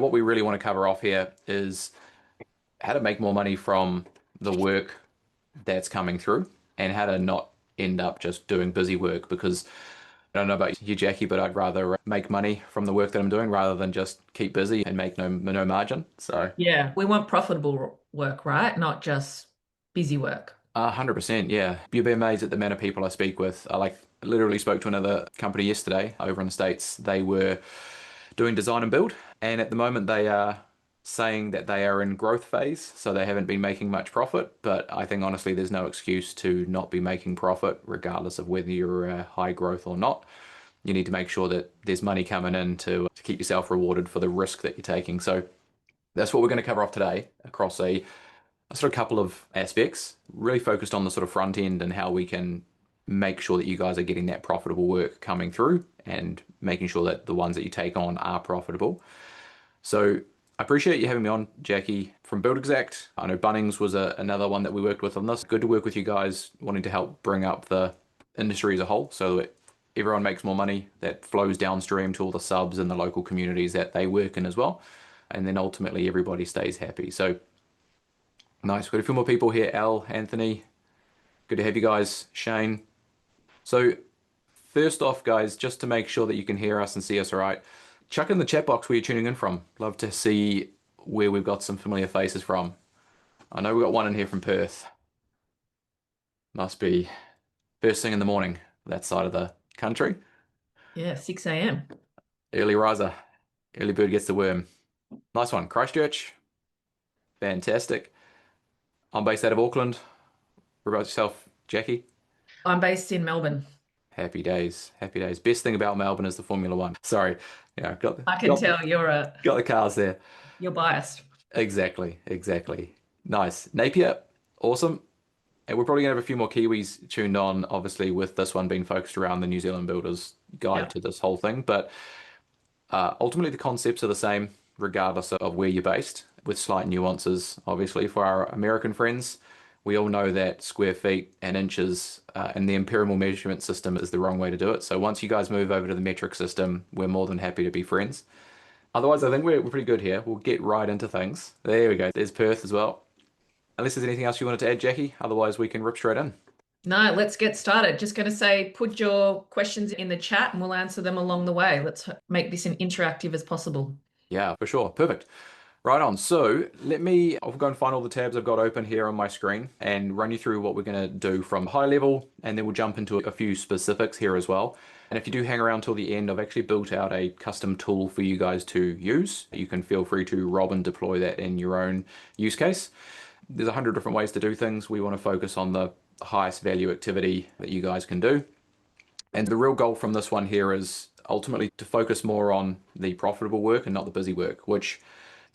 What we really want to cover off here is how to make more money from the work that's coming through and how to not end up just doing busy work because I don't know about you, Jackie, but I'd rather make money from the work that I'm doing rather than just keep busy and make no margin. So, Yeah, we want profitable work, right? Not just busy work. 100%, yeah. You'll be amazed at the amount of people I speak with. I literally spoke to another company yesterday over in the States. They were doing design and build, and at the moment they are saying that they are in growth phase, so they haven't been making much profit. But I think honestly, there's no excuse to not be making profit, regardless of whether you're high growth or not. You need to make sure that there's money coming in to keep yourself rewarded for the risk that you're taking. So that's what we're going to cover off today across a sort of couple of aspects, really focused on the sort of front end and how we can make sure that you guys are getting that profitable work coming through and making sure that the ones that you take on are profitable. So I appreciate you having me on, Jackie, from Build Exact. I know Bunnings was another one that we worked with on this. Good to work with you guys, wanting to help bring up the industry as a whole so that everyone makes more money that flows downstream to all the subs and the local communities that they work in as well. And then ultimately everybody stays happy. So nice. We've got a few more people here. Al, Anthony, good to have you guys. Shane. So first off, guys, just to make sure that you can hear us and see us all right, chuck in the chat box where you're tuning in from. Love to see where we've got some familiar faces from. I know we've got one in here from Perth. Must be first thing in the morning, that side of the country. Yeah, 6 a.m. Early riser. Early bird gets the worm. Nice one. Christchurch. Fantastic. I'm based out of Auckland. What about yourself, Jackie? I'm based in Melbourne. Happy days. Happy days. Best thing about Melbourne is the Formula One. Sorry. Yeah, I can tell got the cars there. you're biased. Exactly, exactly. Nice. Napier, awesome. And we're probably gonna have a few more Kiwis tuned on, obviously, with this one being focused around the New Zealand Builders guide Yeah. to this whole thing. But ultimately, the concepts are the same, regardless of where you're based, with slight nuances, obviously. For our American friends, we all know that square feet and inches and the imperial measurement system is the wrong way to do it. So once you guys move over to the metric system, we're more than happy to be friends. Otherwise, I think we're pretty good here. We'll get right into things. There we go. There's Perth as well. Unless there's anything else you wanted to add, Jackie. Otherwise, we can rip straight in. No, let's get started. Just going to say, put your questions in the chat and we'll answer them along the way. Let's make this as interactive as possible. Yeah, for sure. Perfect. Right on. So I'll go and find all the tabs I've got open here on my screen and run you through what we're going to do from high level, and then we'll jump into a few specifics here as well. And if you do hang around till the end, I've actually built out a custom tool for you guys to use. You can feel free to rob and deploy that in your own use case. There's 100 different ways to do things. We want to focus on the highest value activity that you guys can do. And the real goal from this one here is ultimately to focus more on the profitable work and not the busy work, which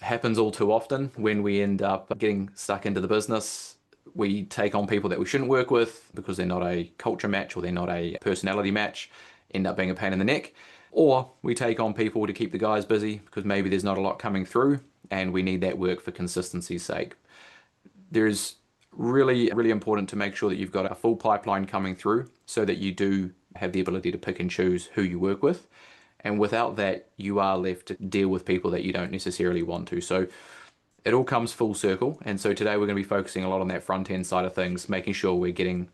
happens all too often when we end up getting stuck into the business. We take on people that we shouldn't work with because they're not a culture match or they're not a personality match, end up being a pain in the neck. Or we take on people to keep the guys busy because maybe there's not a lot coming through and we need that work for consistency's sake. There's really important to make sure that you've got a full pipeline coming through so that you do have the ability to pick and choose who you work with. And without that, you are left to deal with people that you don't necessarily want to. So it all comes full circle. And so today we're going to be focusing a lot on that front end side of things, making sure we're getting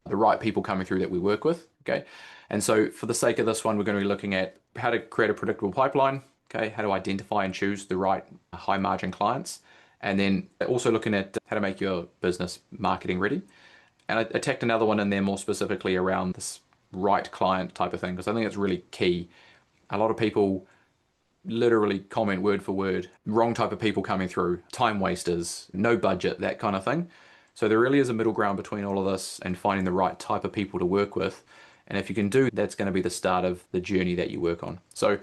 the right people coming through that we work with. Okay. And so for the sake of this one, we're going to be looking at how to create a predictable pipeline. Okay. How to identify and choose the right high margin clients. And then also looking at how to make your business marketing ready. And I tacked another one in there more specifically around this right client type of thing, because I think it's really key. A lot of people literally comment word for word, wrong type of people coming through, time wasters, no budget, that kind of thing. So there really is a middle ground between all of this and finding the right type of people to work with. And if you can do, that's going to be the start of the journey that you work on. So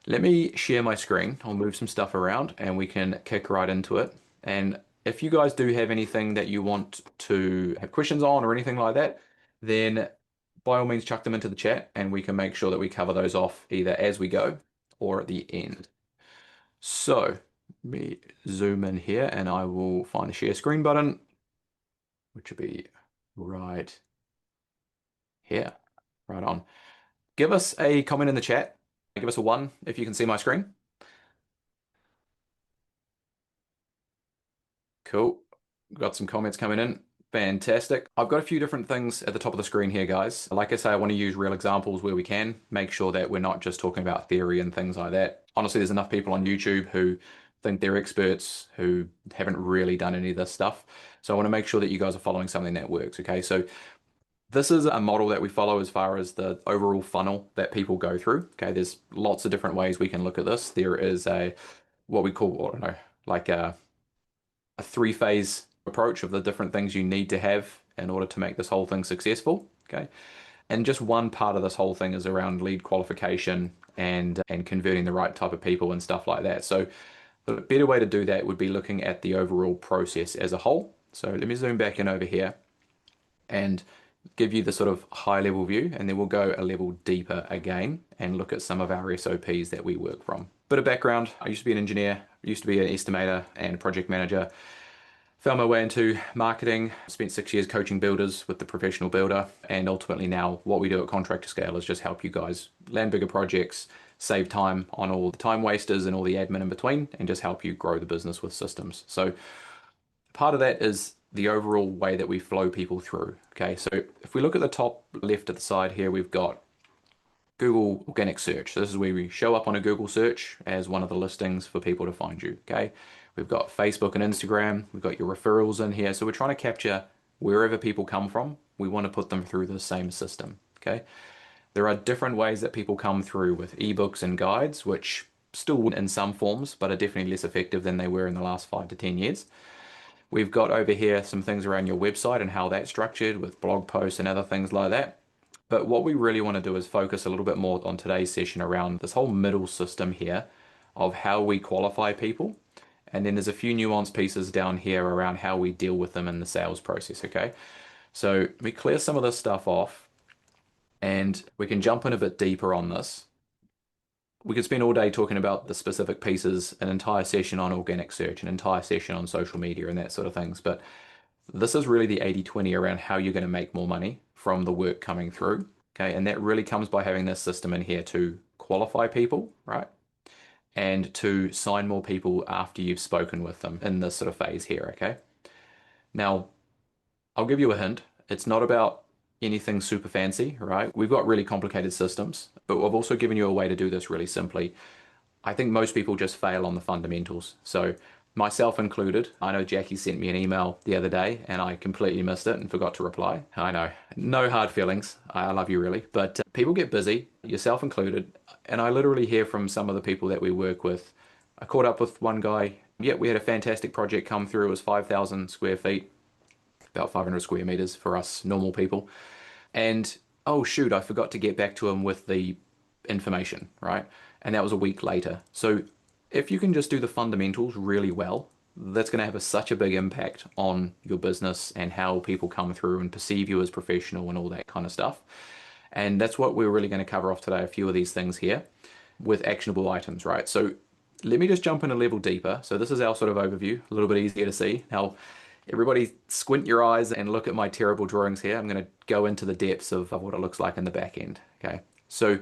let me share my screen. I'll move some stuff around and we can kick right into it. And if you guys do have anything that you want to have questions on or anything like that, then by all means chuck them into the chat and we can make sure that we cover those off either as we go or at the end. So let me zoom in here and I will find the share screen button, which will be right here. Right on. Give us a comment in the chat. Give us a one if you can see my screen. Cool. Got some comments coming in. Fantastic. I've got a few different things at the top of the screen here, guys. Like I say, I want to use real examples where we can, make sure that we're not just talking about theory and things like that. Honestly, there's enough people on YouTube who think they're experts who haven't really done any of this stuff. So I want to make sure that you guys are following something that works, okay? So this is a model that we follow as far as the overall funnel that people go through. Okay, there's lots of different ways we can look at this. There is a what we call, I don't know, like a three-phase approach of the different things you need to have in order to make this whole thing successful. Okay. And just one part of this whole thing is around lead qualification and converting the right type of people and stuff like that. So the better way to do that would be looking at the overall process as a whole. So let me zoom back in over here and give you the sort of high level view, and then we'll go a level deeper again and look at some of our SOPs that we work from. Bit of background, I used to be an engineer, used to be an estimator and project manager. Found my way into marketing, spent 6 years coaching builders with the professional builder, and ultimately now what we do at Contractor Scale is just help you guys land bigger projects, save time on all the time wasters and all the admin in between, and just help you grow the business with systems. So part of that is the overall way that we flow people through. Okay, so if we look at the top left of the side here, we've got Google organic search. So this is where we show up on a Google search as one of the listings for people to find you. Okay, we've got Facebook and Instagram. We've got your referrals in here. So we're trying to capture wherever people come from. We want to put them through the same system. Okay, there are different ways that people come through with ebooks and guides, which still in some forms, but are definitely less effective than they were in the last 5 to 10 years. We've got over here some things around your website and how that's structured with blog posts and other things like that. But what we really want to do is focus a little bit more on today's session around this whole middle system here of how we qualify people. And then there's a few nuanced pieces down here around how we deal with them in the sales process, okay? So we clear some of this stuff off and we can jump in a bit deeper on this. We could spend all day talking about the specific pieces, an entire session on organic search, an entire session on social media and that sort of things. But this is really the 80/20 around how you're going to make more money from the work coming through. Okay. And that really comes by having this system in here to qualify people, right? And to sign more people after you've spoken with them in this sort of phase here. Okay. Now, I'll give you a hint. It's not about anything super fancy, right? We've got really complicated systems, but I've also given you a way to do this really simply. I think most people just fail on the fundamentals. So myself included, I know Jackie sent me an email the other day and I completely missed it and forgot to reply. I know, no hard feelings. I love you really, but people get busy, yourself included. And I literally hear from some of the people that we work with. I caught up with one guy. Yeah, we had a fantastic project come through. It was 5,000 square feet, about 500 square meters for us normal people. And oh shoot, I forgot to get back to him with the information, right? And that was a week later. So if you can just do the fundamentals really well, that's going to have such a big impact on your business and how people come through and perceive you as professional and all that kind of stuff. And that's what we're really going to cover off today, a few of these things here with actionable items, right? So let me just jump in a level deeper. So this is our sort of overview, a little bit easier to see. Now, everybody squint your eyes and look at my terrible drawings here. I'm going to go into the depths of what it looks like in the back end, okay? So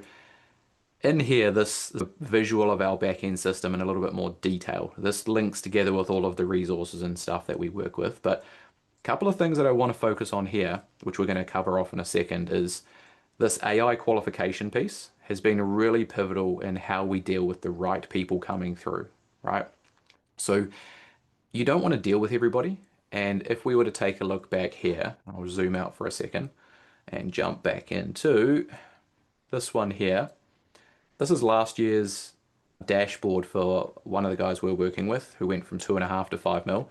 in here, this is a visual of our back-end system in a little bit more detail. This links together with all of the resources and stuff that we work with. But a couple of things that I want to focus on here, which we're going to cover off in a second, is this AI qualification piece has been really pivotal in how we deal with the right people coming through, right? So you don't want to deal with everybody. And if we were to take a look back here, I'll zoom out for a second and jump back into this one here. This is last year's dashboard for one of the guys we're working with who went from 2.5 to 5 mil.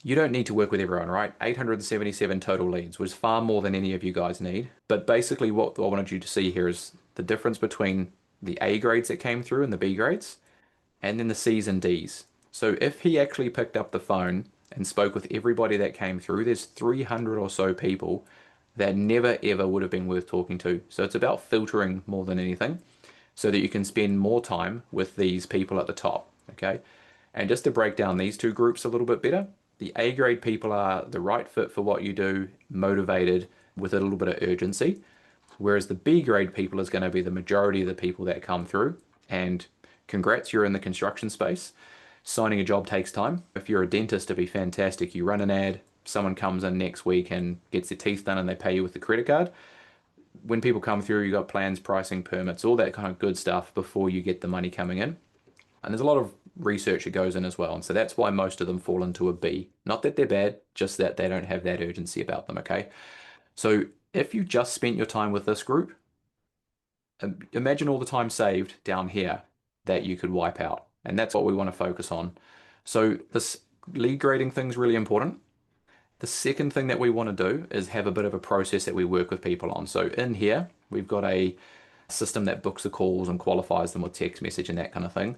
You don't need to work with everyone, right? 877 total leads was far more than any of you guys need. But basically what I wanted you to see here is the difference between the A grades that came through and the B grades, and then the C's and D's. So if he actually picked up the phone and spoke with everybody that came through, there's 300 or so people that never ever would have been worth talking to. So it's about filtering more than anything, so that you can spend more time with these people at the top, okay? And just to break down these two groups a little bit better, the A grade people are the right fit for what you do, motivated with a little bit of urgency, whereas the B grade people is going to be the majority of the people that come through. And congrats, you're in the construction space. signing a job takes time. If you're a dentist, it'd be fantastic. You run an ad, someone comes in next week and gets their teeth done and they pay you with the credit card. When people come through, you got plans, pricing, permits, all that kind of good stuff before you get the money coming in. And there's a lot of research that goes in as well. And so that's why most of them fall into a B. Not that they're bad, just that they don't have that urgency about them, okay? So if you just spent your time with this group, imagine all the time saved down here that you could wipe out. And that's what we want to focus on. So this lead grading thing is really important. The second thing that we want to do is have a bit of a process that we work with people on. So in here, we've got a system that books the calls and qualifies them with text message and that kind of thing.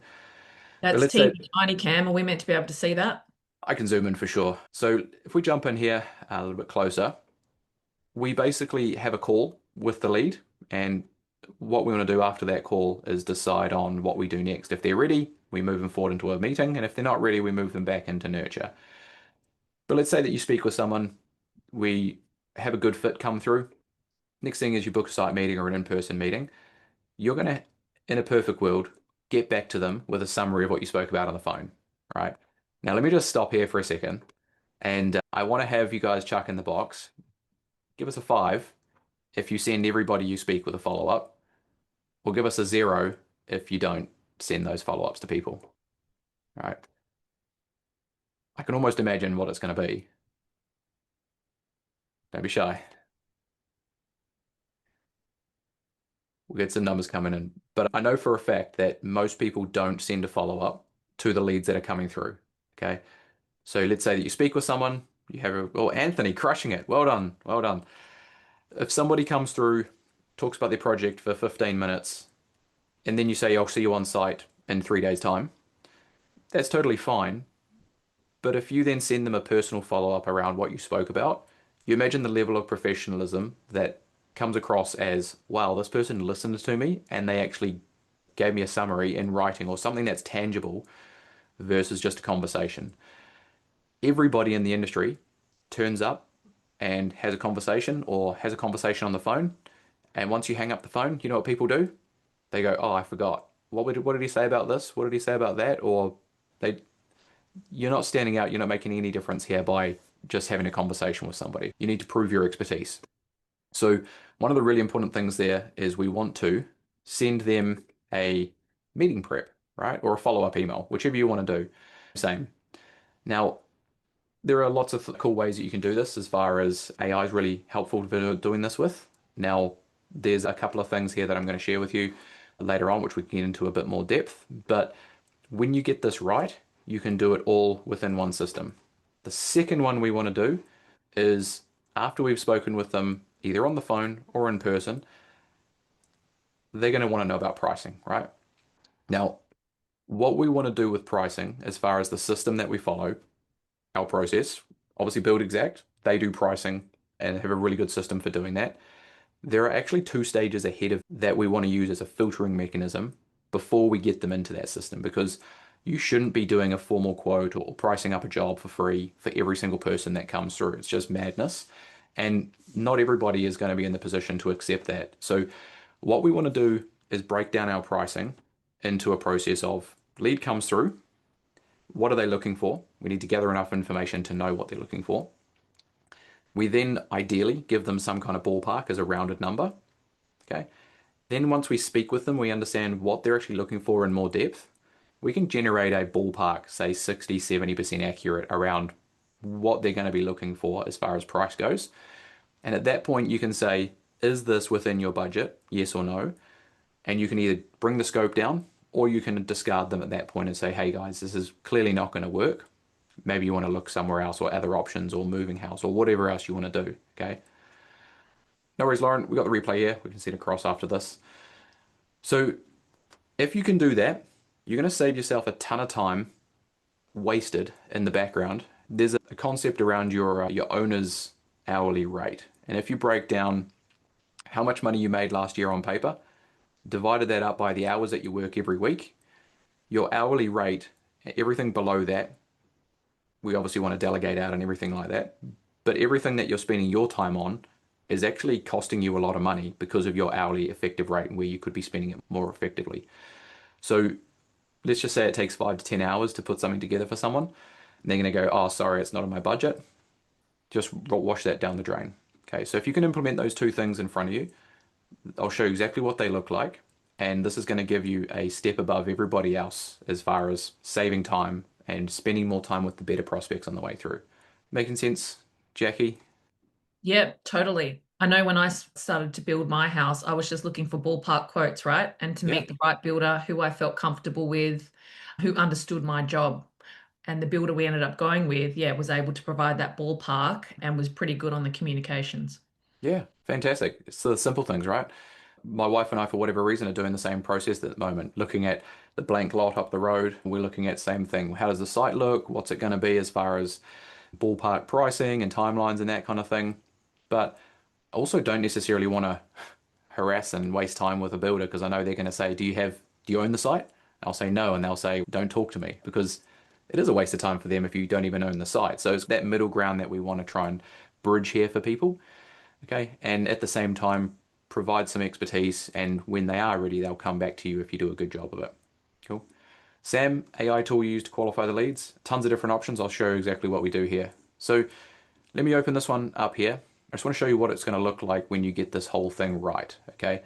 But That's let's say teeny tiny, Cam. Are we meant to be able to see that? I can zoom in for sure. So if we jump in here a little bit closer, we basically have a call with the lead, and what we want to do after that call is decide on what we do next. If they're ready, we move them forward into a meeting, and if they're not ready, we move them back into nurture. But let's say that you speak with someone, we have a good fit come through. Next thing is you book a site meeting or an in-person meeting. You're going to, in a perfect world, get back to them with a summary of what you spoke about on the phone, right? Now, let me just stop here for a second. And I want to have you guys chuck in the box. Give us a 5 if you send everybody you speak with a follow-up, or give us a 0 if you don't send those follow-ups to people. All right. I can almost imagine what it's going to be. Don't be shy. We'll get some numbers coming in. But I know for a fact that most people don't send a follow-up to the leads that are coming through. Okay. So let's say that you speak with someone, you have a, oh, Anthony, crushing it. Well done. Well done. If somebody comes through, talks about their project for 15 minutes, and then you say, I'll see you on site in 3 days' time, that's totally fine. But if you then send them a personal follow-up around what you spoke about, you imagine the level of professionalism that comes across as, wow, this person listened to me and they actually gave me a summary in writing or something that's tangible versus just a conversation. Everybody in the industry turns up and has a conversation or has a conversation on the phone. And once you hang up the phone, you know what people do? They go, oh, I forgot. What did he say about this? What did he say about that? Or they, you're not standing out. You're not making any difference here by just having a conversation with somebody. You need to prove your expertise. So one of the really important things there is we want to send them a meeting prep, right? Or a follow-up email, whichever you want to do. Same. Now, there are lots of cool ways that you can do this as far as AI is really helpful for doing this with. Now, there's a couple of things here that I'm going to share with you later on, which we can get into a bit more depth. But when you get this right, you can do it all within one system. The second one we want to do is after we've spoken with them, either on the phone or in person, they're going to want to know about pricing, right? Now, what we want to do with pricing, as far as the system that we follow, our process, obviously Build Exact, they do pricing and have a really good system for doing that. There are actually 2 stages ahead of that we want to use as a filtering mechanism before we get them into that system, because you shouldn't be doing a formal quote or pricing up a job for free for every single person that comes through. It's just madness. And not everybody is going to be in the position to accept that. So what we want to do is break down our pricing into a process of lead comes through. What are they looking for? We need to gather enough information to know what they're looking for. We then ideally give them some kind of ballpark as a rounded number. Okay. Then once we speak with them, we understand what they're actually looking for in more depth. We can generate a ballpark, say 60, 70% accurate around what they're going to be looking for as far as price goes. And at that point, you can say, is this within your budget? Yes or no? And you can either bring the scope down or you can discard them at that point and say, hey guys, this is clearly not going to work. Maybe you want to look somewhere else or other options or moving house or whatever else you want to do. Okay. No worries, Lauren. We got the replay here. We can send across after this. So if you can do that, you're going to save yourself a ton of time wasted in the background. There's a concept around your owner's hourly rate. And if you break down how much money you made last year on paper, divided that up by the hours that you work every week, your hourly rate, everything below that, we obviously want to delegate out and everything like that. But everything that you're spending your time on is actually costing you a lot of money because of your hourly effective rate and where you could be spending it more effectively. So Let's just say it takes 5 to 10 hours to put something together for someone. And they're going to go, oh, sorry, it's not in my budget. Just wash that down the drain. Okay, so if you can implement those two things in front of you, I'll show you exactly what they look like. And this is going to give you a step above everybody else as far as saving time and spending more time with the better prospects on the way through. Making sense, Jackie? Yeah, totally. I know when I started to build my house, I was just looking for ballpark quotes, right? And to Yeah. meet the right builder who I felt comfortable with, who understood my job. And the builder we ended up going with, yeah, was able to provide that ballpark and was pretty good on the communications. Yeah, fantastic. It's the simple things, right? My wife and I, for whatever reason, are doing the same process at the moment, looking at the blank lot up the road. We're looking at same thing. How does the site look? What's it going to be as far as ballpark pricing and timelines and that kind of thing? But I also don't necessarily want to harass and waste time with a builder because I know they're going to say, do you own the site? I'll say no, and they'll say, don't talk to me because it is a waste of time for them if you don't even own the site. So it's that middle ground that we want to try and bridge here for people. Okay. And at the same time, provide some expertise. And when they are ready, they'll come back to you if you do a good job of it. Cool. Sam, AI tool you use to qualify the leads. Tons of different options. I'll show you exactly what we do here. So let me open this one up here. I just want to show you what it's going to look like when you get this whole thing right. Okay.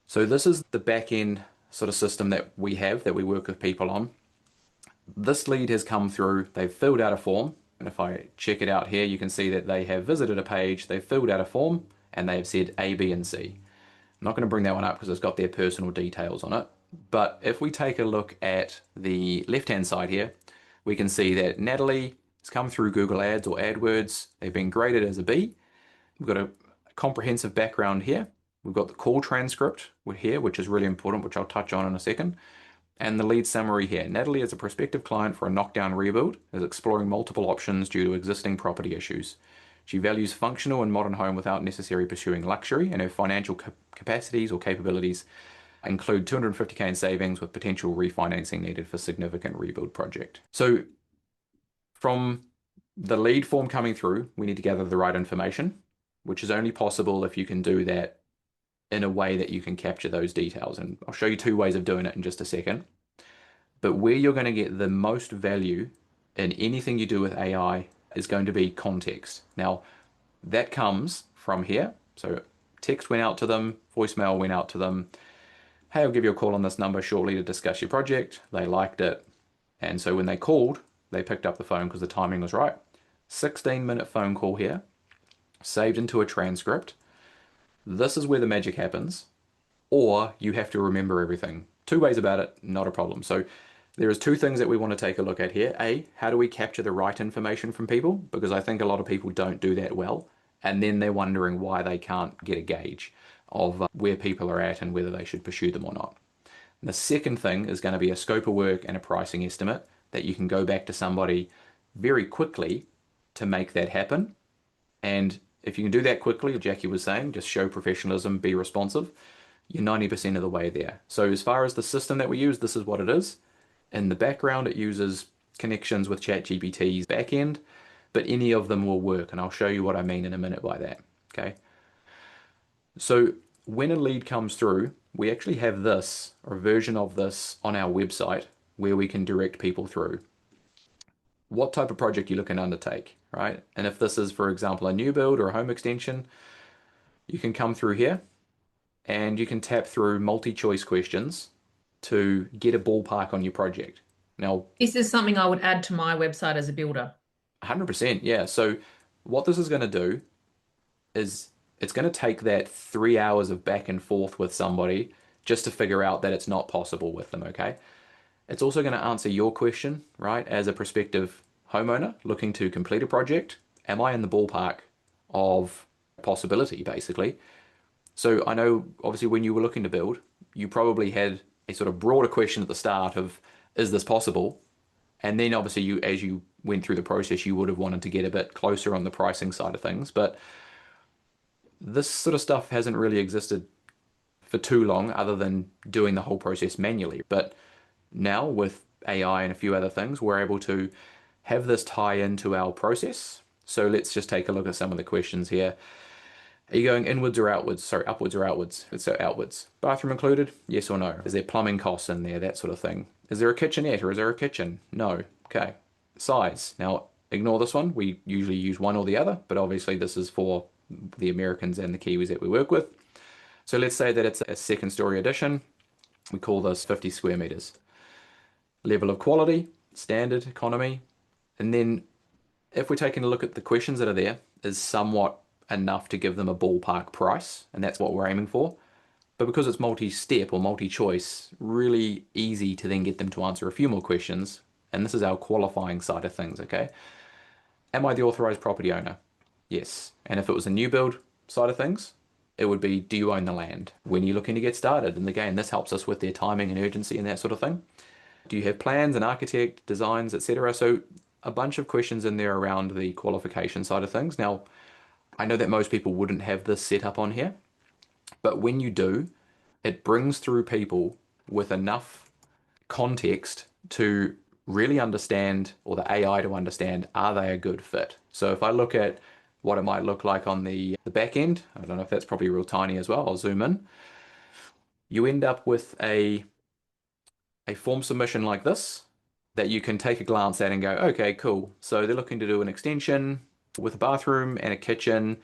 So this is the back end sort of system that we have that we work with people on. This lead has come through, they've filled out a form. And if I check it out here, you can see that they have visited a page, they've filled out a form, and they have said A, B, and C. I'm not going to bring that one up because it's got their personal details on it. But if we take a look at the left-hand side here, we can see that Natalie has come through Google Ads or AdWords. They've been graded as a B. We've got a comprehensive background here. We've got the call transcript here, which is really important, which I'll touch on in a second. And the lead summary here. Natalie is a prospective client for a knockdown rebuild, is exploring multiple options due to existing property issues. She values functional and modern home without necessarily pursuing luxury, and her financial capacities or capabilities include 250K in savings with potential refinancing needed for significant rebuild project. So from the lead form coming through, we need to gather the right information, which is only possible if you can do that in a way that you can capture those details. And I'll show you two ways of doing it in just a second. But where you're going to get the most value in anything you do with AI is going to be context. Now, that comes from here. So text went out to them, voicemail went out to them. Hey, I'll give you a call on this number shortly to discuss your project. They liked it. And so when they called, they picked up the phone because the timing was right. 16-minute phone call here, saved into a transcript. This is where the magic happens, or you have to remember everything. Two ways about it, not a problem. So there is two things that we want to take a look at here. A, how do we capture the right information from people? Because I think a lot of people don't do that well. And then they're wondering why they can't get a gauge of where people are at and whether they should pursue them or not. And the second thing is going to be a scope of work and a pricing estimate that you can go back to somebody very quickly to make that happen. And if you can do that quickly, Jackie was saying, just show professionalism, be responsive, you're 90% of the way there. So as far as the system that we use, this is what it is. In the background, it uses connections with ChatGPT's backend, but any of them will work, and I'll show you what I mean in a minute by that. Okay. So when a lead comes through, we actually have this, or a version of this, on our website where we can direct people through what type of project you're looking to undertake, right? And if this is, for example, a new build or a home extension, you can come through here and you can tap through multi-choice questions to get a ballpark on your project. Now, This is something I would add to my website as a builder. 100%, yeah. So what this is going to do is it's going to take that 3 hours of back and forth with somebody just to figure out that it's not possible with them, okay? It's also going to answer your question, right? As a prospective homeowner looking to complete a project, am I in the ballpark of possibility, basically? So I know obviously when you were looking to build, you probably had a sort of broader question at the start of, is this possible? And then obviously you, as you went through the process, you would have wanted to get a bit closer on the pricing side of things. But this sort of stuff hasn't really existed for too long other than doing the whole process manually. But now with AI and a few other things, we're able to have this tie into our process. So let's just take a look at some of the questions here. Are you going inwards or outwards? Sorry, upwards or outwards? So outwards. Bathroom included? Yes or no? Is there plumbing costs in there? That sort of thing. Is there a kitchenette or is there a kitchen? No. Okay. Size. Now, ignore this one. We usually use one or the other, but obviously this is for the Americans and the Kiwis that we work with. So let's say that it's a second story addition. We call this 50 square meters. Level of quality, standard, economy. And then if we're taking a look at the questions that are there, is somewhat enough to give them a ballpark price, and that's what we're aiming for. But because it's multi-step or multi-choice, really easy to then get them to answer a few more questions. And this is our qualifying side of things, okay? Am I the authorized property owner? Yes. And if it was a new build side of things, it would be, do you own the land? When are you looking to get started? And again, this helps us with their timing and urgency and that sort of thing. Do you have plans, an architect, designs, etc.? So a bunch of questions in there around the qualification side of things. Now, I know that most people wouldn't have this set up on here, but when you do, it brings through people with enough context to really understand, or the AI to understand, are they a good fit? So if I look at what it might look like on the back end, I don't know if that's probably real tiny as well, I'll zoom in. You end up with a form submission like this that you can take a glance at and go, okay, cool. So they're looking to do an extension with a bathroom and a kitchen.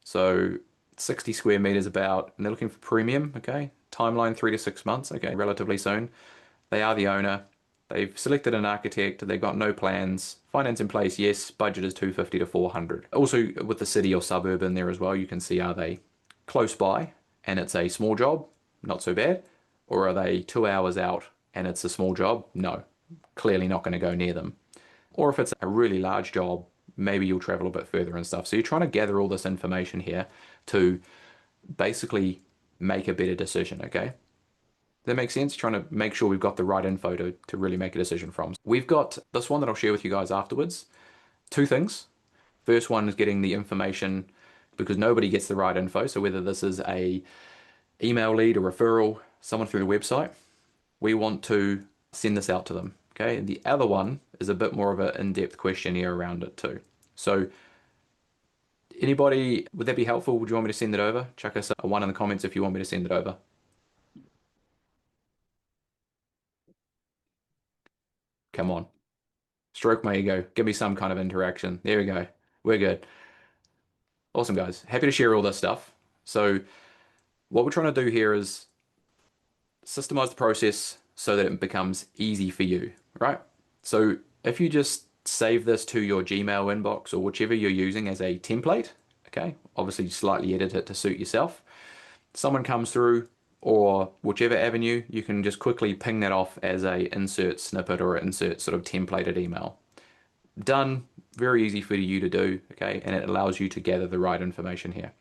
So 60 square meters about, and they're looking for premium, okay? Timeline 3 to 6 months, okay, relatively soon. They are the owner. They've selected an architect. They've got no plans. Finance in place, yes. Budget is 250 to 400. Also, with the city or suburb in there as well, you can see, are they close by and it's a small job? Not so bad. Or are they 2 hours out and it's a small job? No, clearly not going to go near them. Or if it's a really large job, maybe you'll travel a bit further and stuff. So you're trying to gather all this information here to basically make a better decision, okay? That makes sense? Trying to make sure we've got the right info to really make a decision from. We've got this one that I'll share with you guys afterwards. Two things. First one is getting the information because nobody gets the right info. So whether this is a email lead, a referral, someone through the website, we want to send this out to them. Okay. And the other one is a bit more of an in-depth questionnaire around it too. So anybody, would that be helpful? Would you want me to send it over? Chuck us a one in the comments if you want me to send it over. Come on. Stroke my ego. Give me some kind of interaction. There we go. We're good. Awesome, guys. Happy to share all this stuff. So what we're trying to do here is systemize the process so that it becomes easy for you, right? So if you just save this to your Gmail inbox or whichever you're using as a template, okay, obviously slightly edit it to suit yourself. Someone comes through or whichever avenue, you can just quickly ping that off as a insert snippet or insert sort of templated email. Done, very easy for you to do, okay, and it allows you to gather the right information here.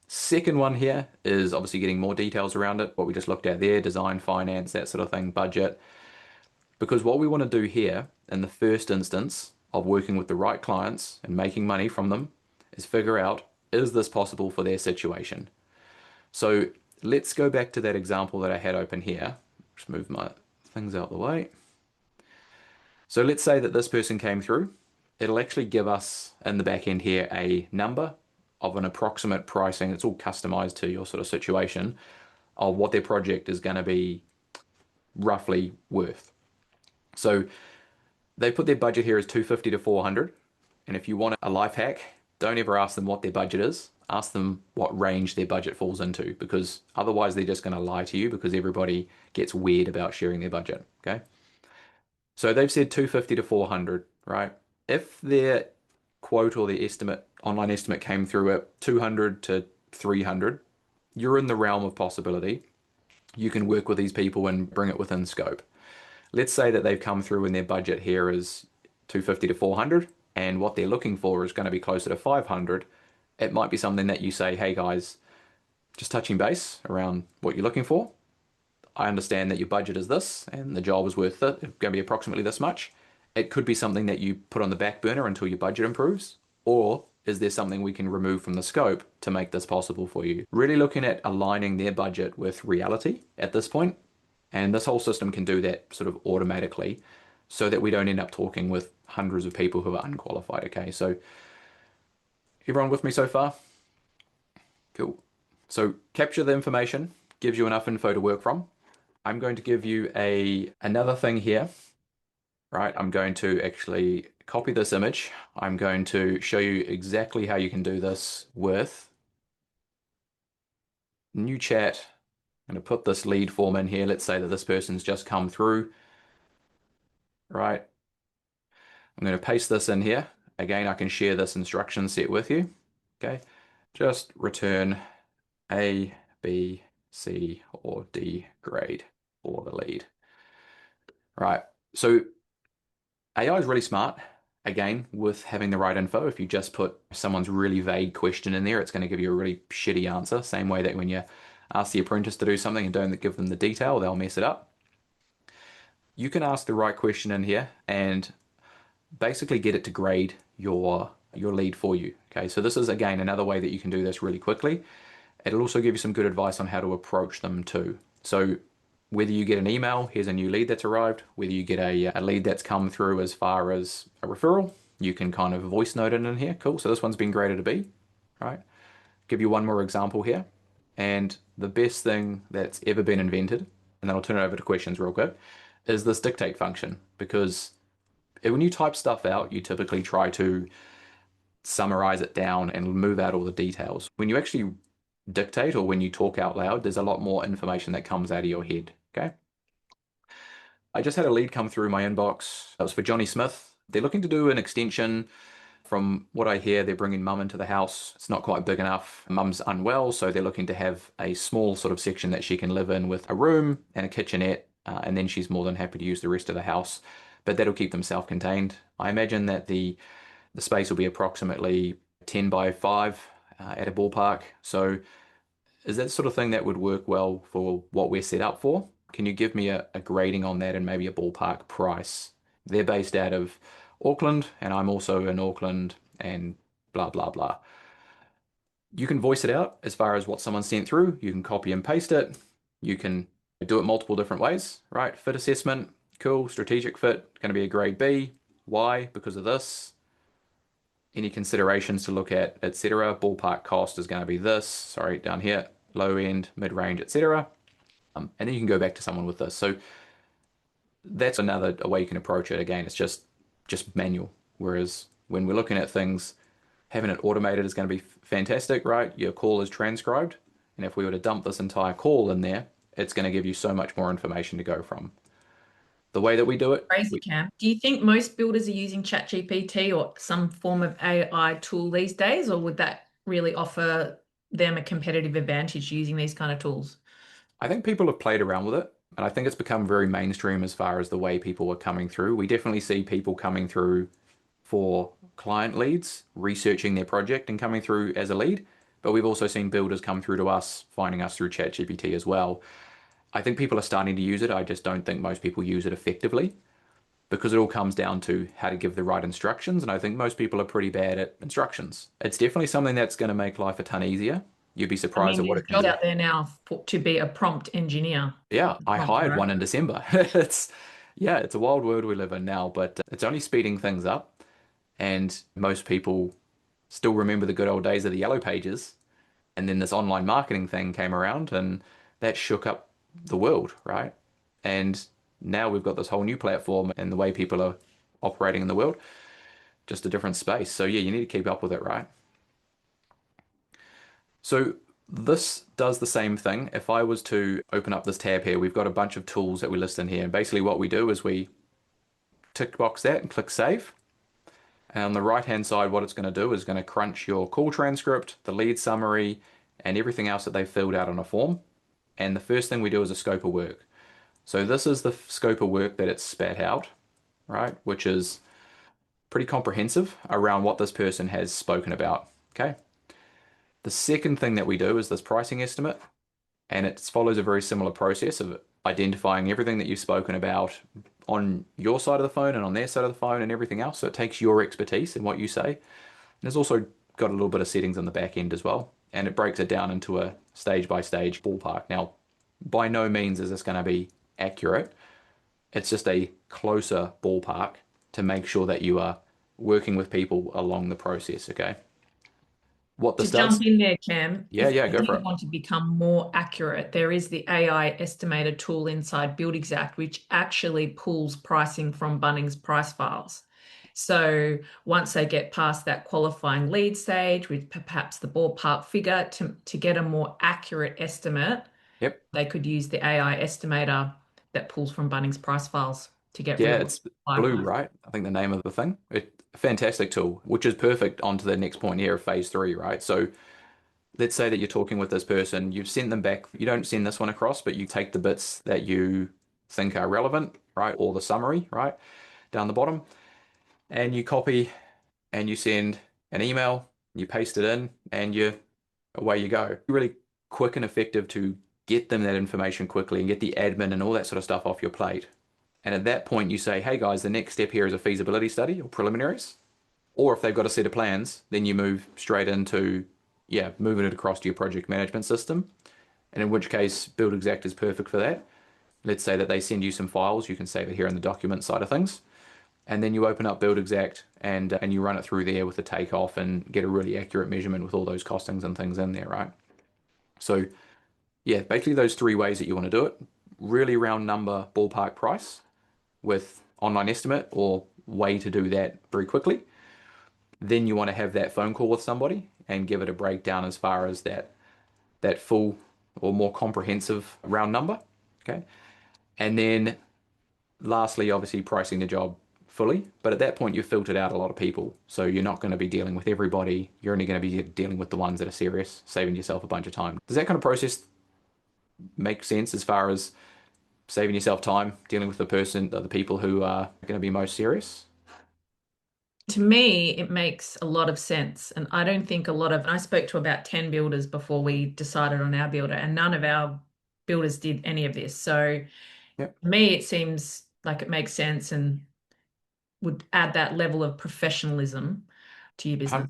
Second one here is obviously getting more details around it, what we just looked at there, design, finance, that sort of thing, budget. Because what we want to do here in the first instance of working with the right clients and making money from them is figure out, is this possible for their situation? So let's go back to that example that I had open here. Just move my things out the way. So let's say that this person came through. It'll actually give us in the back end here a number of an approximate pricing. It's all customized to your sort of situation of what their project is going to be roughly worth. So they put their budget here as 250 to 400. And if you want a life hack, don't ever ask them what their budget is. Ask them what range their budget falls into because otherwise they're just going to lie to you because everybody gets weird about sharing their budget. Okay. So they've said 250 to 400, right? If their quote or the estimate, online estimate came through at 200 to 300, you're in the realm of possibility. You can work with these people and bring it within scope. Let's say that they've come through and their budget here is 250 to 400 and what they're looking for is going to be closer to 500. It might be something that you say, hey guys, just touching base around what you're looking for. I understand that your budget is this and the job is worth it. It's going to be approximately this much. It could be something that you put on the back burner until your budget improves. Or is there something we can remove from the scope to make this possible for you? Really looking at aligning their budget with reality at this point. And this whole system can do that sort of automatically so that we don't end up talking with hundreds of people who are unqualified. Okay, so everyone with me so far? Cool. So capture the information, gives you enough info to work from. I'm going to give you another thing here, right? I'm going to actually copy this image. I'm going to show you exactly how you can do this with new chat. I'm going to put this lead form in here. Let's say that this person's just come through, right? I'm going to paste this in here. Again, I can share this instruction set with you. Okay. Just return A, B, C, or D grade for the lead. Right. So AI is really smart. Again, with having the right info, if you just put someone's really vague question in there, it's going to give you a really shitty answer. Same way that when you ask the apprentice to do something and don't give them the detail, they'll mess it up. You can ask the right question in here and basically get it to grade your lead for you. Okay, so this is again another way that you can do this really quickly. It'll also give you some good advice on how to approach them too. So whether you get an email, here's a new lead that's arrived, whether you get a lead that's come through as far as a referral, you can kind of voice note it in here. Cool. So this one's been graded a B, right? Give you one more example here. And the best thing that's ever been invented, and then I'll turn it over to questions real quick, is this dictate function. Because when you type stuff out, you typically try to summarize it down and move out all the details. When you actually dictate or when you talk out loud, there's a lot more information that comes out of your head. Okay. I just had a lead come through my inbox. That was for Johnny Smith. They're looking to do an extension. From what I hear, they're bringing mum into the house. It's not quite big enough. Mum's unwell, so they're looking to have a small sort of section that she can live in with a room and a kitchenette, and then she's more than happy to use the rest of the house. But that'll keep them self-contained. I imagine that the space will be approximately 10 by 5 at a ballpark. So is that the sort of thing that would work well for what we're set up for? Can you give me a grading on that and maybe a ballpark price? They're based out of Auckland, and I'm also in Auckland, and blah, blah, blah. You can voice it out as far as what someone sent through. You can copy and paste it. You can do it multiple different ways, right? Fit assessment, cool. Strategic fit, going to be a grade B. Why? Because of this. Any considerations to look at, etc. Ballpark cost is going to be this. Sorry, down here, low end, mid range, etc. And then you can go back to someone with this. So that's another way you can approach it. Again, it's just manual. Whereas when we're looking at things, having it automated is going to be fantastic, right? Your call is transcribed, and if we were to dump this entire call in there, it's going to give you so much more information to go from. The way that we do it, Crazy, Cam. Do you think most builders are using ChatGPT or some form of AI tool these days, or would that really offer them a competitive advantage using these kind of tools? I think people have played around with it, and I think it's become very mainstream as far as the way people are coming through. We definitely see people coming through for client leads, researching their project and coming through as a lead. But we've also seen builders come through to us, finding us through ChatGPT as well. I think people are starting to use it. I just don't think most people use it effectively because it all comes down to how to give the right instructions. And I think most people are pretty bad at instructions. It's definitely something that's going to make life a ton easier. You'd be I surprised mean, at what there's it can jobs do. out there now to be a prompt engineer, Yeah, I prompt hired one in writer. December. It's a wild world we live in now, but it's only speeding things up. And most people still remember the good old days of the yellow pages. And then this online marketing thing came around and that shook up the world, right? And now we've got this whole new platform and the way people are operating in the world, just a different space. So yeah, you need to keep up with it, right? So this does the same thing. If I was to open up this tab here, we've got a bunch of tools that we list in here. And basically what we do is we tick box that and click save. And on the right hand side, what it's going to do is going to crunch your call transcript, the lead summary, and everything else that they filled out on a form. And the first thing we do is a scope of work. So this is the scope of work that it's spat out, right? Which is pretty comprehensive around what this person has spoken about. Okay. The second thing that we do is this pricing estimate, and it follows a very similar process of identifying everything that you've spoken about on your side of the phone and on their side of the phone and everything else. So it takes your expertise and what you say. And there's also got a little bit of settings on the back end as well. And it breaks it down into a stage by stage ballpark. Now, by no means is this going to be accurate. It's just a closer ballpark to make sure that you are working with people along the process, okay? what To this does. jump in there, Cam, Yeah, if yeah, you go for did it. want to become more accurate, there is the AI estimator tool inside BuildExact, which actually pulls pricing from Bunnings price files. So once they get past that qualifying lead stage with perhaps the ballpark figure to get a more accurate estimate, Yep. they could use the AI estimator that pulls from Bunnings price files to get Yeah, real it's live Blue, ones. right? I think the name of the thing. A fantastic tool, which is perfect onto the next point here of phase three, right? So let's say that you're talking with this person, you've sent them back, you don't send this one across, but you take the bits that you think are relevant, right? Or the summary, right? Down the bottom, and you copy and you send an email, you paste it in, and away you go. Really quick and effective to get them that information quickly and get the admin and all that sort of stuff off your plate. And at that point, you say, hey guys, the next step here is a feasibility study or preliminaries. Or if they've got a set of plans, then you move straight into, yeah, moving it across to your project management system. And in which case, Build Exact is perfect for that. Let's say that they send you some files, you can save it here in the document side of things. And then you open up Build Exact and you run it through there with the takeoff and get a really accurate measurement with all those costings and things in there, right? So yeah, basically those three ways that you want to do it. Really round number ballpark price with online estimate or way to do that very quickly. Then you want to have that phone call with somebody and give it a breakdown as far as that full or more comprehensive round number. Okay. And then lastly, obviously pricing the job fully. But at that point, you've filtered out a lot of people. So you're not going to be dealing with everybody. You're only going to be dealing with the ones that are serious, saving yourself a bunch of time. Does that kind of process make sense as far as saving yourself time dealing with the people who are going to be most serious? To me, it makes a lot of sense. And I don't think and I spoke to about 10 builders before we decided on our builder, and none of our builders did any of this. So Yep. to me, it seems like it makes sense and would add that level of professionalism to your business.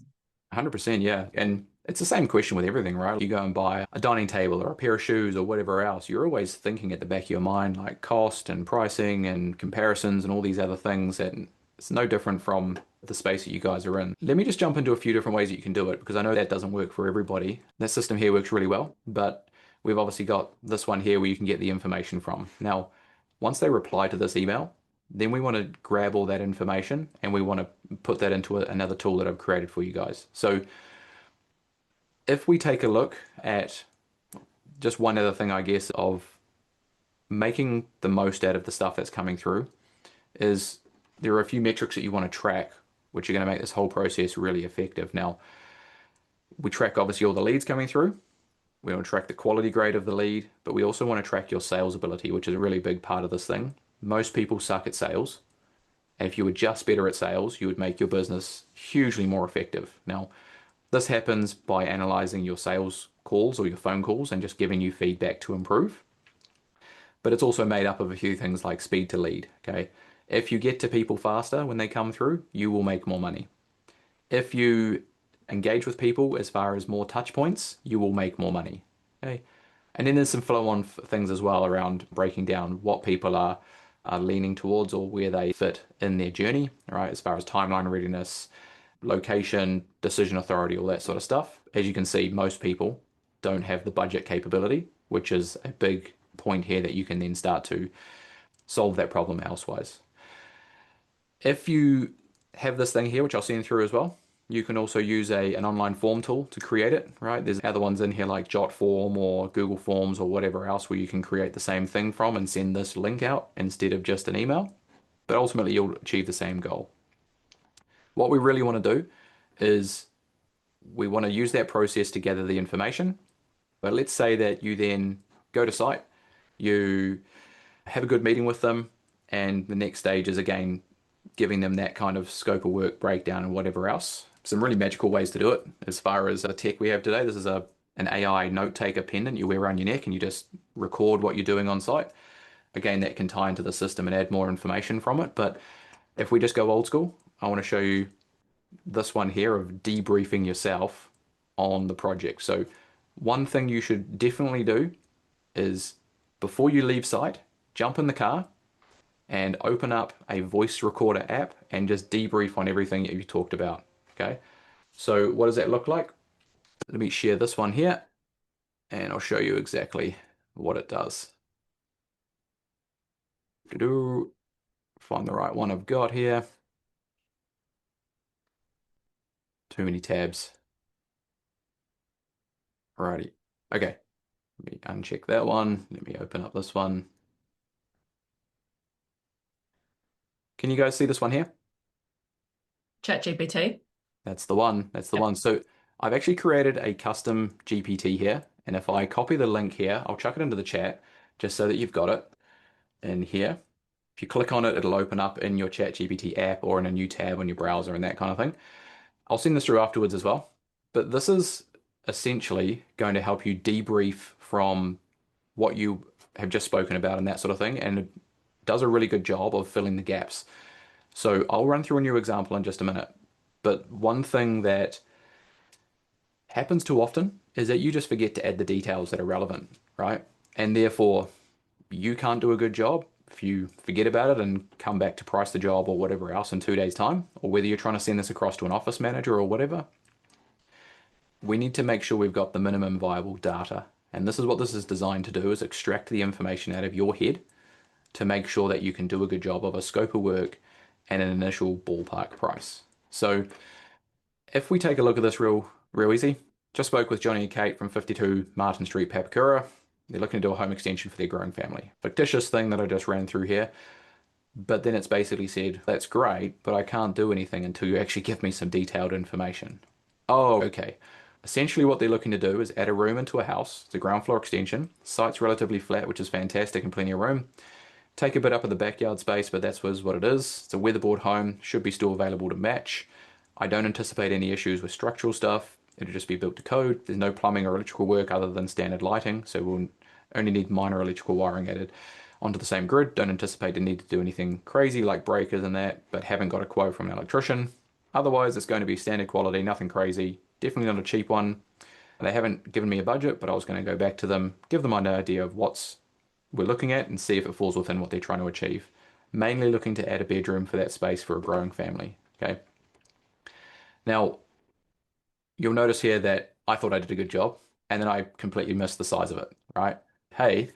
100%, yeah. And it's the same question with everything, right? You go and buy a dining table or a pair of shoes or whatever else, you're always thinking at the back of your mind like cost and pricing and comparisons and all these other things. And it's no different from the space that you guys are in. Let me just jump into a few different ways that you can do it because I know that doesn't work for everybody. That system here works really well, but we've obviously got this one here where you can get the information from. Now, once they reply to this email, then we want to grab all that information and we want to put that into another tool that I've created for you guys. So if we take a look at just one other thing, I guess, of making the most out of the stuff that's coming through is there are a few metrics that you want to track, which are going to make this whole process really effective. Now, we track obviously all the leads coming through. We want to track the quality grade of the lead, but we also want to track your sales ability, which is a really big part of this thing. Most people suck at sales. And if you were just better at sales, you would make your business hugely more effective. Now, this happens by analyzing your sales calls or your phone calls and just giving you feedback to improve. But it's also made up of a few things like speed to lead. Okay. If you get to people faster when they come through, you will make more money. If you engage with people as far as more touch points, you will make more money. Okay. And then there's some flow-on things as well around breaking down what people are leaning towards or where they fit in their journey, right? As far as timeline readiness, location, decision authority, all that sort of stuff. As you can see, most people don't have the budget capability, which is a big point here that you can then start to solve that problem elsewise. If you have this thing here, which I'll send through as well, you can also use an online form tool to create it, right? There's other ones in here like Jotform or Google Forms or whatever else where you can create the same thing from and send this link out instead of just an email. But ultimately, you'll achieve the same goal. What we really want to do is we want to use that process to gather the information. But let's say that you then go to site, you have a good meeting with them, and the next stage is again giving them that kind of scope of work breakdown and whatever else. Some really magical ways to do it as far as the tech we have today. This is an AI note taker pendant you wear around your neck and you just record what you're doing on site. Again, that can tie into the system and add more information from it. But if we just go old school, I want to show you this one here of debriefing yourself on the project. So one thing you should definitely do is before you leave site, jump in the car and open up a voice recorder app and just debrief on everything that you talked about. Okay. So what does that look like? Let me share this one here and I'll show you exactly what it does. Do find the right one I've got here. Too many tabs. Alrighty. Okay. Let me uncheck that one. Let me open up this one. Can you guys see this one here? ChatGPT. That's the one. That's the Yep. one. So I've actually created a custom GPT here. And if I copy the link here, I'll chuck it into the chat just so that you've got it in here. If you click on it, it'll open up in your ChatGPT app or in a new tab on your browser and that kind of thing. I'll send this through afterwards as well. But this is essentially going to help you debrief from what you have just spoken about and that sort of thing. And it does a really good job of filling the gaps. So I'll run through a new example in just a minute. But one thing that happens too often is that you just forget to add the details that are relevant, right? And therefore, you can't do a good job if you forget about it and come back to price the job or whatever else in 2 days' time, or whether you're trying to send this across to an office manager or whatever. We need to make sure we've got the minimum viable data. And this is what this is designed to do, is extract the information out of your head to make sure that you can do a good job of a scope of work and an initial ballpark price. So if we take a look at this real easy, just spoke with Johnny and Kate from 52 Martin Street, Papakura. They're looking to do a home extension for their growing family. Fictitious thing that I just ran through here. But then it's basically said, that's great, but I can't do anything until you actually give me some detailed information. Oh, okay. Essentially what they're looking to do is add a room into a house. It's a ground floor extension. Site's relatively flat, which is fantastic and plenty of room. Take a bit up of the backyard space, but that's what it is. It's a weatherboard home, should be still available to match. I don't anticipate any issues with structural stuff. It'll just be built to code. There's no plumbing or electrical work other than standard lighting, so we'll only need minor electrical wiring added onto the same grid. Don't anticipate the need to do anything crazy like breakers and that, but haven't got a quote from an electrician. Otherwise, it's going to be standard quality, nothing crazy. Definitely not a cheap one. They haven't given me a budget, but I was going to go back to them, give them an idea of what's we're looking at and see if it falls within what they're trying to achieve. Mainly looking to add a bedroom for that space for a growing family. Okay. Now, you'll notice here that I thought I did a good job and then I completely missed the size of it, right? Hey,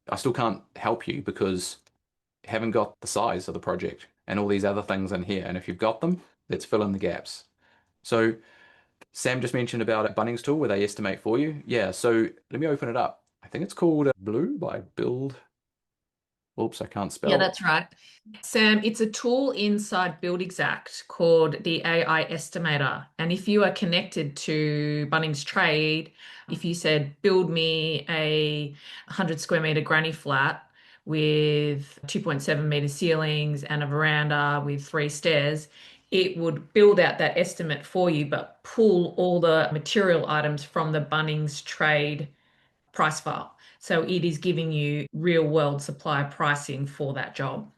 I still can't help you because you haven't got the size of the project and all these other things in here. And if you've got them, let's fill in the gaps. So Sam just mentioned about a Bunnings tool where they estimate for you. Yeah, so let me open it up. I think it's called Blue by Build. Oops, I can't Yeah, spell. that's right. Sam, it's a tool inside Build Exact called the AI Estimator. And if you are connected to Bunnings Trade, if you said, build me a 100 square meter granny flat with 2.7 meter ceilings and a veranda with 3 stairs, it would build out that estimate for you, but pull all the material items from the Bunnings Trade price file. So it is giving you real world supply pricing for that job.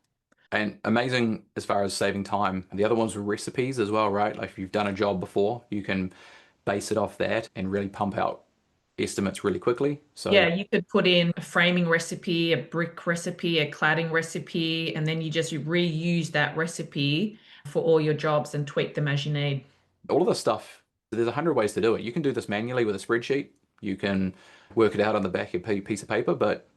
And amazing as far as saving time. The other ones were recipes as well, right? Like if you've done a job before, you can base it off that and really pump out estimates really quickly. So Yeah, you could put in a framing recipe, a brick recipe, a cladding recipe, and then you just reuse that recipe for all your jobs and tweak them as you need. all of this stuff, there's 100 ways to do it. You can do this manually with a spreadsheet. You can work it out on the back of a piece of paper, but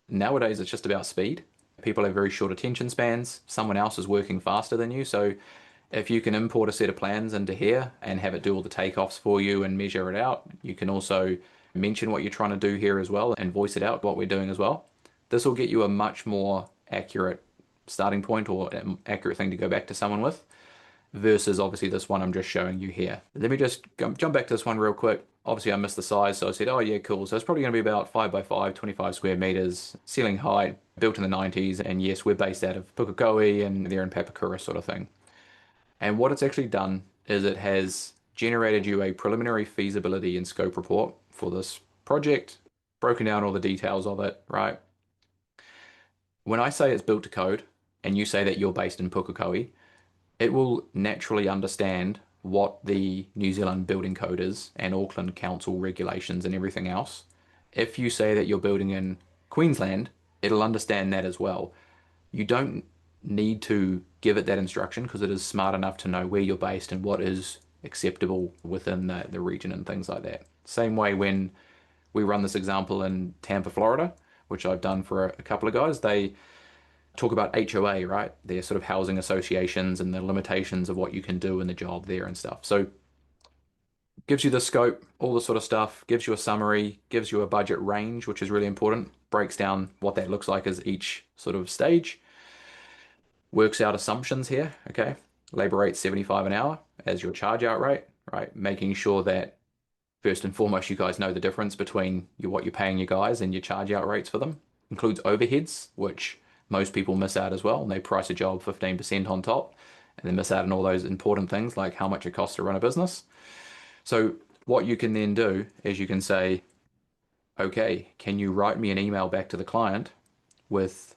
nowadays it's just about speed. People have very short attention spans. Someone else is working faster than you. So if you can import a set of plans into here and have it do all the takeoffs for you and measure it out, you can also mention what you're trying to do here as well and voice it out what we're doing as well. This will get you a much more accurate starting point or an accurate thing to go back to someone with versus obviously this one I'm just showing you here. Let me just jump back to this one real quick. Obviously I missed the size, so I said, oh yeah, cool. So it's probably going to be about 5 by 5, 25 square meters, ceiling height, built in the 90s. And yes, we're based out of Pukekohe and they're in Papakura sort of thing. And what it's actually done is it has generated you a preliminary feasibility and scope report for this project, broken down all the details of it, right? When I say it's built to code and you say that you're based in Pukekohe, it will naturally understand what the New Zealand building code is and Auckland Council regulations and everything else. If you say that you're building in Queensland, it'll understand that as well. You don't need to give it that instruction because it is smart enough to know where you're based and what is acceptable within the region and things like that. Same way when we run this example in Tampa, Florida, which I've done for a couple of guys, they talk about HOA, right? They're sort of housing associations and the limitations of what you can do in the job there and stuff. So gives you the scope, all this sort of stuff, gives you a summary, gives you a budget range, which is really important, breaks down what that looks like as each sort of stage, works out assumptions here, okay? Labor rate 75 an hour as your charge out rate, right? Making sure that first and foremost, you guys know the difference between what you're paying your guys and your charge out rates for them. Includes overheads, which most people miss out as well. And they price a job 15% on top and then miss out on all those important things like how much it costs to run a business. So what you can then do is you can say, okay, can you write me an email back to the client with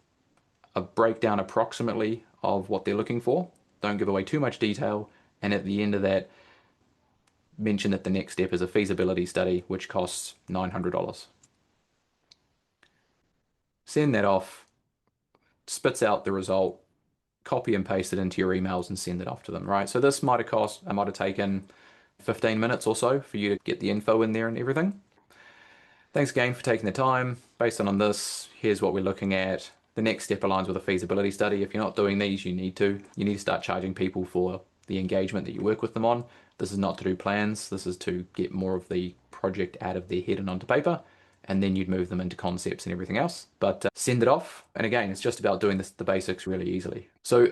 a breakdown approximately of what they're looking for? Don't give away too much detail. And at the end of that, mention that the next step is a feasibility study, which costs $900. Send that off, spits out the result, copy and paste it into your emails and send it off to them, right? So this I might have taken 15 minutes or so for you to get the info in there and everything. Thanks again for taking the time. Based on this, here's what we're looking at. The next step aligns with a feasibility study. If you're not doing these, you need to. You need to start charging people for the engagement that you work with them on. This is not to do plans. This is to get more of the project out of their head and onto paper. And then you'd move them into concepts and everything else. But send it off. And again, it's just about doing the basics really easily. So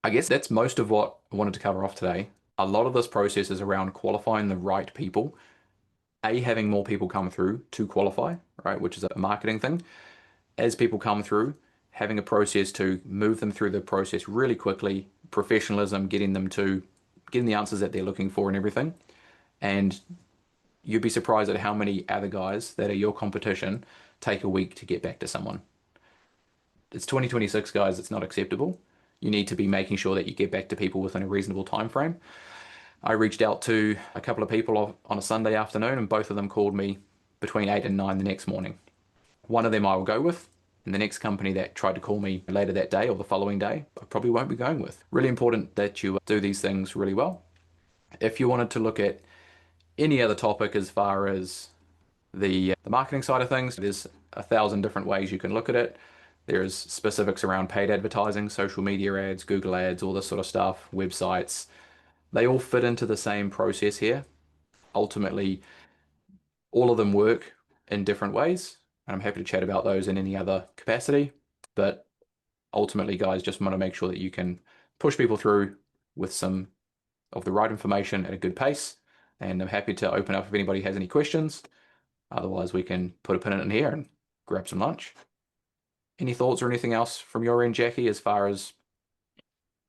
I guess that's most of what I wanted to cover off today. A lot of this process is around qualifying the right people. Having more people come through to qualify, right, which is a marketing thing. As people come through, having a process to move them through the process really quickly, professionalism, getting the answers that they're looking for and everything. And you'd be surprised at how many other guys that are your competition take a week to get back to someone. It's 2026, guys. It's not acceptable. You need to be making sure that you get back to people within a reasonable time frame. I reached out to a couple of people on a Sunday afternoon, and both of them called me between 8 and 9 the next morning. One of them I will go with, and the next company that tried to call me later that day or the following day, I probably won't be going with. Really important that you do these things really well. If you wanted to look at any other topic as far as the marketing side of things, there's 1,000 different ways you can look at it. There's specifics around paid advertising, social media ads, Google ads, all this sort of stuff, websites. They all fit into the same process here. Ultimately, all of them work in different ways, and I'm happy to chat about those in any other capacity. But ultimately, guys, just want to make sure that you can push people through with some of the right information at a good pace. And I'm happy to open up if anybody has any questions. Otherwise, we can put a pin in here and grab some lunch. Any thoughts or anything else from your end, Jackie, as far as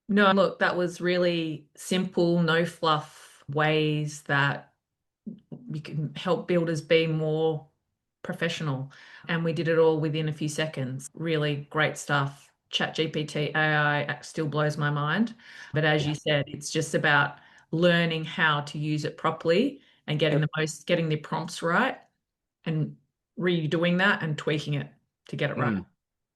No, look, that was really simple, no fluff ways that you can help builders be more professional. And we did it all within a few seconds. Really great stuff. ChatGPT AI still blows my mind. But as yeah, you said, it's just about learning how to use it properly and getting the prompts right and redoing that and tweaking it to get it right.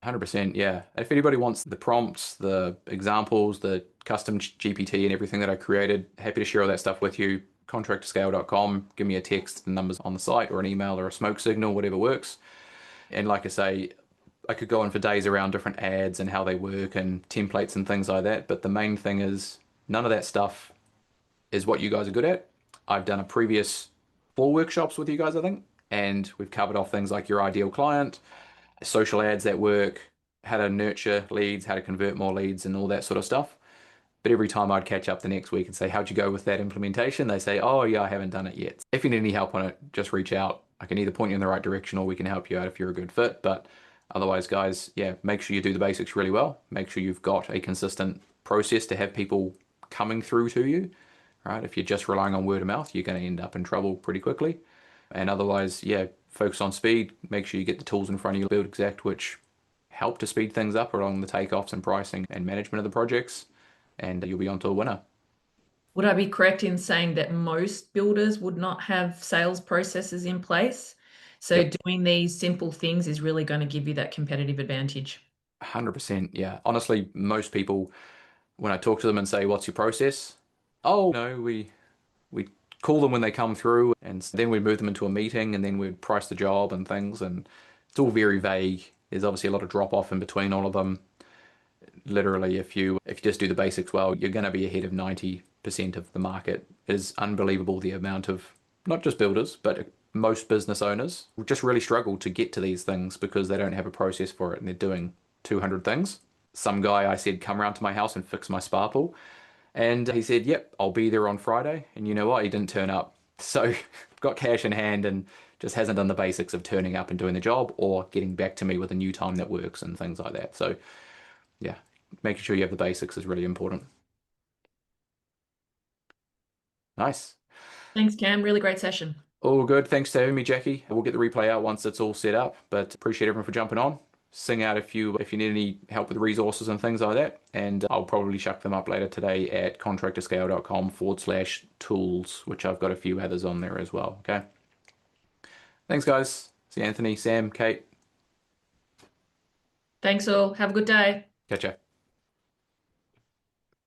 100%, yeah. If anybody wants the prompts, the examples, the custom GPT and everything that I created, happy to share all that stuff with you. Contractorscale.com, give me a text, the numbers on the site, or an email or a smoke signal, whatever works. And like I say, I could go on for days around different ads and how they work and templates and things like that. But the main thing is none of that stuff is what you guys are good at. I've done a previous 4 workshops with you guys, I think, and we've covered off things like your ideal client, social ads that work, how to nurture leads, how to convert more leads, and all that sort of stuff. But every time I'd catch up the next week and say, how'd you go with that implementation? They say, oh, yeah, I haven't done it yet. If you need any help on it, just reach out. I can either point you in the right direction or we can help you out if you're a good fit. But otherwise, guys, yeah, make sure you do the basics really well. Make sure you've got a consistent process to have people coming through to you, right? If you're just relying on word of mouth, you're going to end up in trouble pretty quickly. And otherwise, yeah, focus on speed. Make sure you get the tools in front of you, Build Exact, which help to speed things up along the takeoffs and pricing and management of the projects, and you'll be onto a winner. Would I be correct in saying that most builders would not have sales processes in place? So Yep, doing these simple things is really going to give you that competitive advantage. 100%. Yeah. Honestly, most people, when I talk to them and say, what's your process? Oh, no, call them when they come through, and then we'd move them into a meeting, and then we'd price the job and things, and it's all very vague. There's obviously a lot of drop off in between all of them. Literally, if you just do the basics well, you're going to be ahead of 90% of the market. It is unbelievable the amount of not just builders, but most business owners just really struggle to get to these things because they don't have a process for it and they're doing 200 things. Some guy I said, come around to my house and fix my spa pool. And he said, yep, I'll be there on Friday. And you know what? He didn't turn up. So got cash in hand and just hasn't done the basics of turning up and doing the job or getting back to me with a new time that works and things like that. So yeah, making sure you have the basics is really important. Nice. Thanks, Cam. Really great session. All good. Thanks for having me, Jackie. We'll get the replay out once it's all set up, but appreciate everyone for jumping on. Sing out if you need any help with resources and things like that. And I'll probably chuck them up later today at contractorscale.com/tools, which I've got a few others on there as well. Okay. Thanks, guys. See Anthony, Sam, Kate. Thanks all. Have a good day. Catch ya.